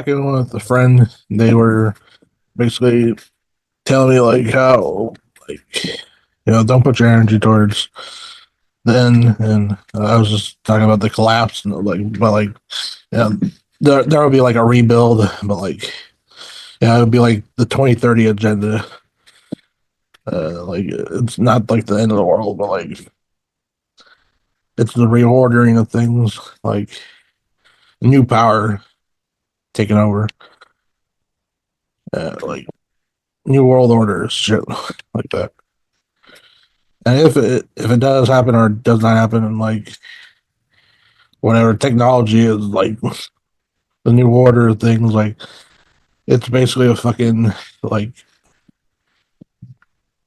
Talking with a friend, they were basically telling me like how like don't put your energy towards the end, and I was just talking about the collapse and yeah, there will be like a rebuild, but it would be like the 2030 agenda. Like it's not like the end of the world, but like it's the reordering of things, like new power taking over, like new world order shit like that. And if it does happen or does not happen, and like whatever technology is like the new order of things, like it's basically a fucking like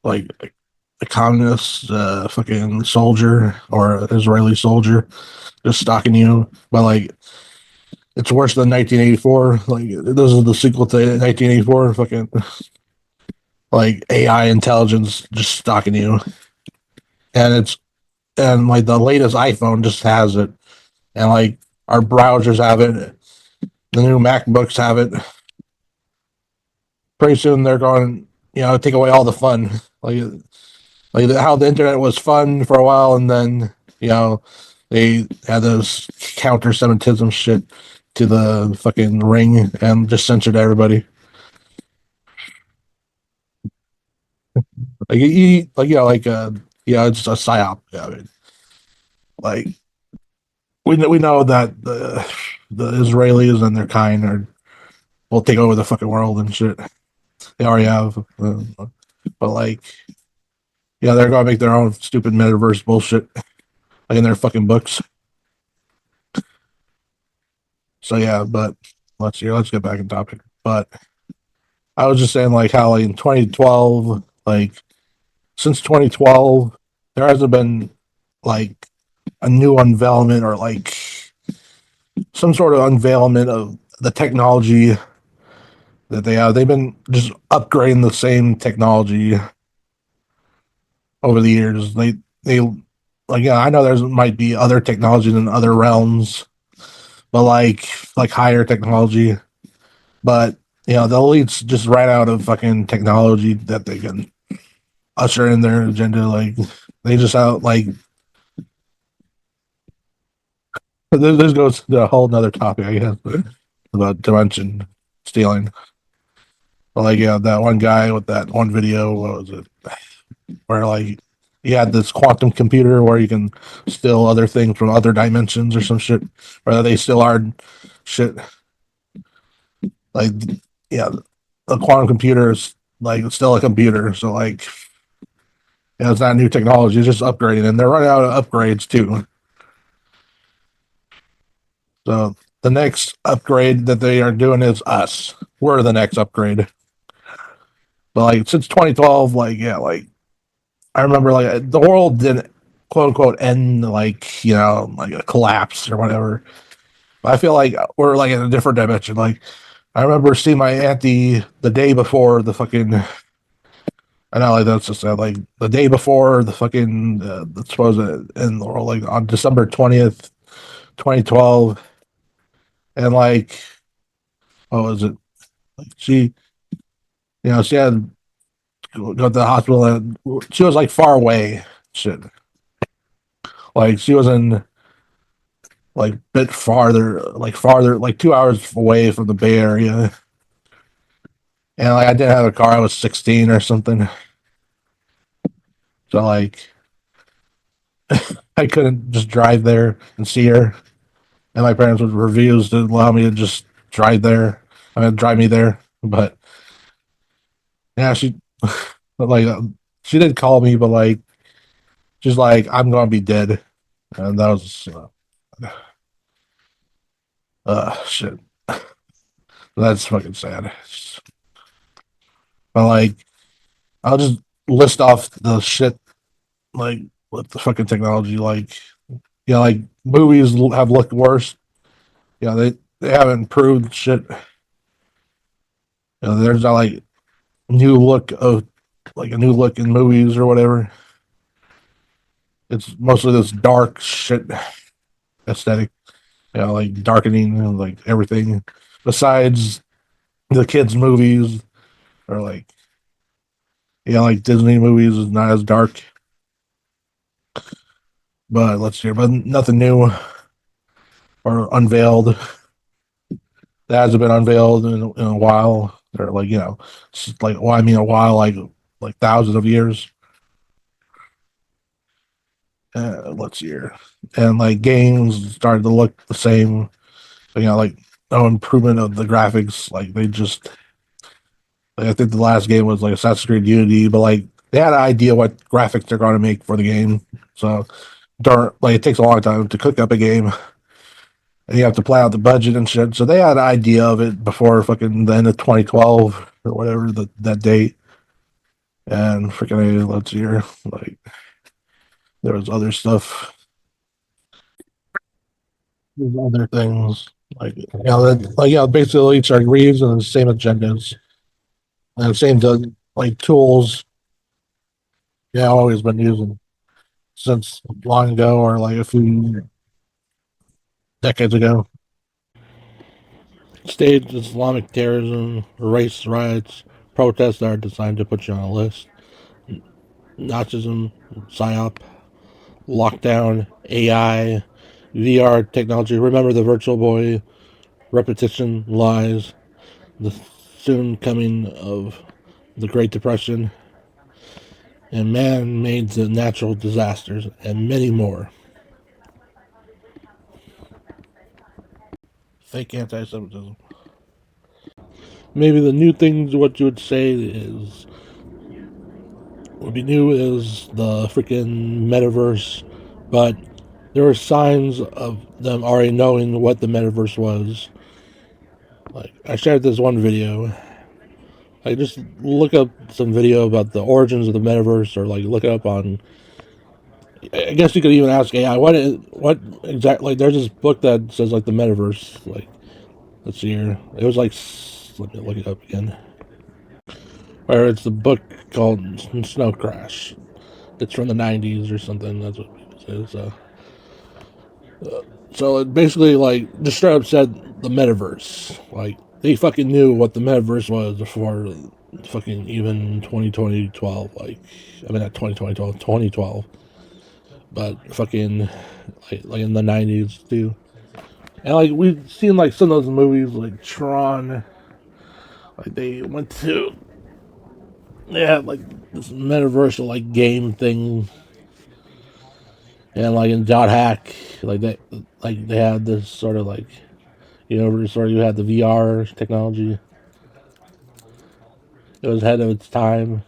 like a communist fucking soldier or an Israeli soldier just stalking you. But like it's worse than 1984. Like this is the sequel to 1984. Fucking like AI intelligence just stalking you, and like the latest iPhone just has it, and like our browsers have it. The new MacBooks have it. Pretty soon they're going, take away all the fun. Like how the internet was fun for a while, and then they had this counter-Semitism shit to the fucking ring and just censored everybody. It's a psyop. Yeah, I mean, like we know that the Israelis and their kind are will take over the fucking world and shit. They already have, but like they're gonna make their own stupid metaverse bullshit like in their fucking books. So yeah, but let's get back in topic. But I was just saying like how like in 2012, like since 2012, there hasn't been like a new unveilment or like some sort of unveilment of the technology that they have. They've been just upgrading the same technology over the years. They like I know there might be other technologies in other realms, but like higher technology. But the elites just ran out of fucking technology that they can usher in their agenda. Like they just out like this goes to a whole nother topic, I guess, about dimension stealing. But like that one guy with that one video, what was it? Where like he had this quantum computer where you can steal other things from other dimensions or some shit, or they still are shit. Like yeah, the quantum computer is like still a computer, so like it's not new technology, it's just upgrading, and they're running out of upgrades too. So the next upgrade that they are doing is us. We're the next upgrade. But like since 2012, like I remember like the world didn't quote unquote end like like a collapse or whatever. But I feel like we're like in a different dimension. Like I remember seeing my auntie the day before the fucking. I know like that's just sad. Like the day before the fucking the supposed in the world, like on December 20th, 2012, and like what was it? Like she had to go to the hospital and she was like far away. Shit, like she was in like bit farther, like 2 hours away from the Bay Area. And like I didn't have a car. I was 16 or something. So like I couldn't just drive there and see her. And my parents would refuse to allow me to just drive there. I mean, drive me there. But yeah, but like, she did call me, but like, she's like, I'm gonna be dead, and that was, shit. That's fucking sad. But like, I'll just list off the shit like with the fucking technology. Like, like movies have looked worse. They haven't improved shit. There's not like new look of like a new look in movies or whatever. It's mostly this dark shit aesthetic. Like darkening and like everything. besides the kids' movies or like like Disney movies is not as dark. But let's see, but nothing new or unveiled that hasn't been unveiled in a while, or like like well, I mean a while, like thousands of years. Let's see here, and like games started to look the same. Like no improvement of the graphics. Like they just, like, I think the last game was like Assassin's Creed Unity, but like they had an idea what graphics they're going to make for the game. So, darn, like it takes a long time to cook up a game, and you have to plan out the budget and shit. So they had an idea of it before fucking the end of 2012 or whatever that date. And freaking let's see here, like there was other stuff, there's other things like basically each are reusing the same agendas and the same like tools. Yeah, I've always been using since long ago or like a few decades ago. Staged Islamic terrorism, race riots, protests that are designed to put you on a list, Nazism, PSYOP, lockdown, AI, VR technology. Remember the Virtual Boy, repetition, lies, the soon coming of the Great Depression, and man-made natural disasters, and many more. Fake anti-Semitism. Maybe the new things, what you would say is, would be new is the freaking metaverse, but there were signs of them already knowing what the metaverse was. Like I shared this one video. Like just look up some video about the origins of the metaverse, or like look it up on. I guess you could even ask AI what exactly. Like there's this book that says like the metaverse. Like let's see here. It was like, let me look it up again. Or it's the book called Snow Crash. It's from the 90s or something. That's what people say. So it basically like just straight up said the metaverse. Like they fucking knew what the metaverse was before fucking even 2012. Like I mean not 2012, but fucking like in the 90s too. And like we've seen like some of those movies like Tron. Like they went to, they had like this metaversal like game thing, and like in Dot Hack, like they had this sort of like sort of you had the VR technology. It was ahead of its time.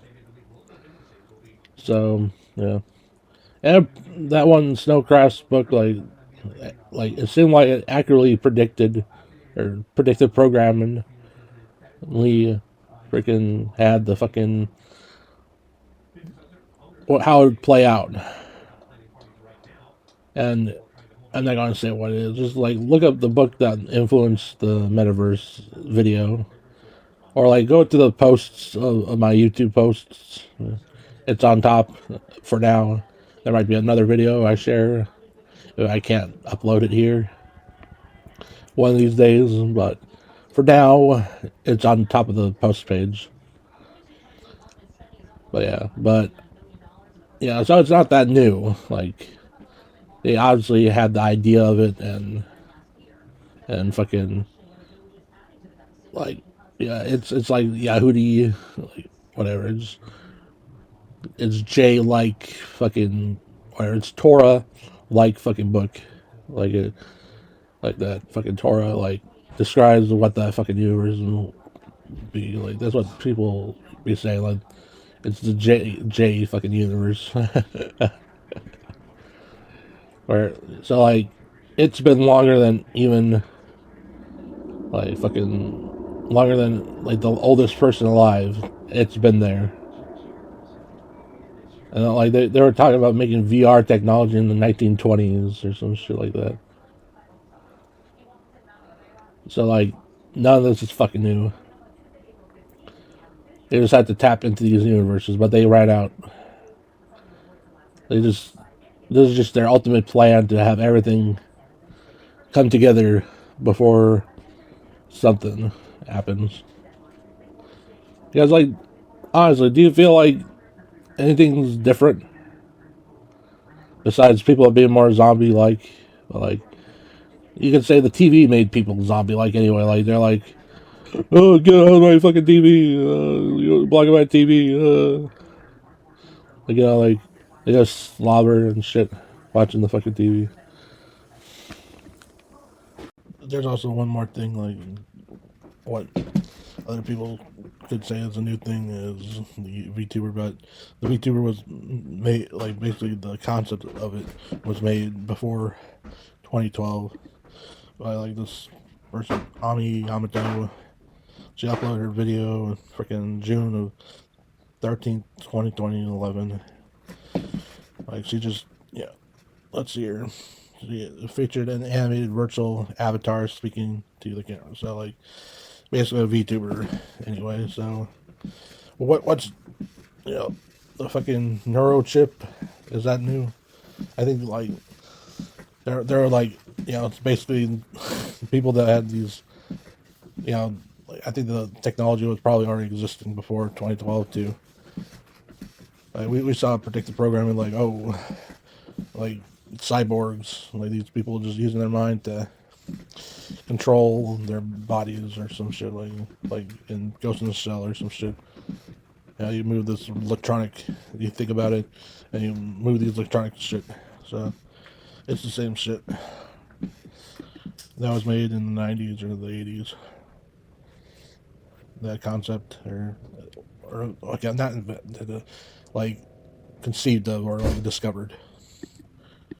So yeah, and that one Snow Crash book, like it seemed like it accurately predicted or predictive programming. Lee freaking had the fucking how it would play out, and I'm not gonna say what it is. Just like look up the book that influenced the metaverse video, or like go to the posts of my YouTube posts. It's on top for now. There might be another video I share. I can't upload it here one of these days, but for now, it's on top of the post page. But yeah, so it's not that new. Like they obviously had the idea of it, and fucking like it's like Yahudi, like whatever. It's J like fucking, or it's Torah like fucking book, like it like that fucking Torah like describes what that fucking universe will be like. That's what people be saying, like it's the J fucking universe. Where so like it's been longer than even like fucking longer than like the oldest person alive. It's been there. And like they were talking about making VR technology in the 1920s or some shit like that. So like none of this is fucking new. They just had to tap into these universes, but they ran out. They just This is just their ultimate plan to have everything come together before something happens. You guys, like, honestly, do you feel like anything's different besides people being more zombie like? Like, you could say the TV made people zombie like anyway. Like, they're like, oh, get out of my fucking TV, black and white TV. Like, like, they just slobber and shit watching the fucking TV. There's also one more thing, like, what other people could say is a new thing is the VTuber, but the VTuber was made, like, basically the concept of it was made before 2012 by, like, this person, Ami Yamato. She uploaded her video in freaking June of 13th, 2011. Like, she just, yeah, let's see her. She featured an animated virtual avatar speaking to the camera. So, like, basically a VTuber anyway. So, what's, the fucking neurochip? Is that new? I think, like, they're like, it's basically people that had these, like, I think the technology was probably already existing before 2012 too. Like, we saw predictive programming, like, oh, like cyborgs, like these people just using their mind to control their bodies or some shit, like in Ghost in the Shell or some shit. Yeah, you move this electronic, you think about it, and you move these electronic shit. So it's the same shit that was made in the 90s or the 80s. That concept, or okay, not invented, like conceived of or like discovered.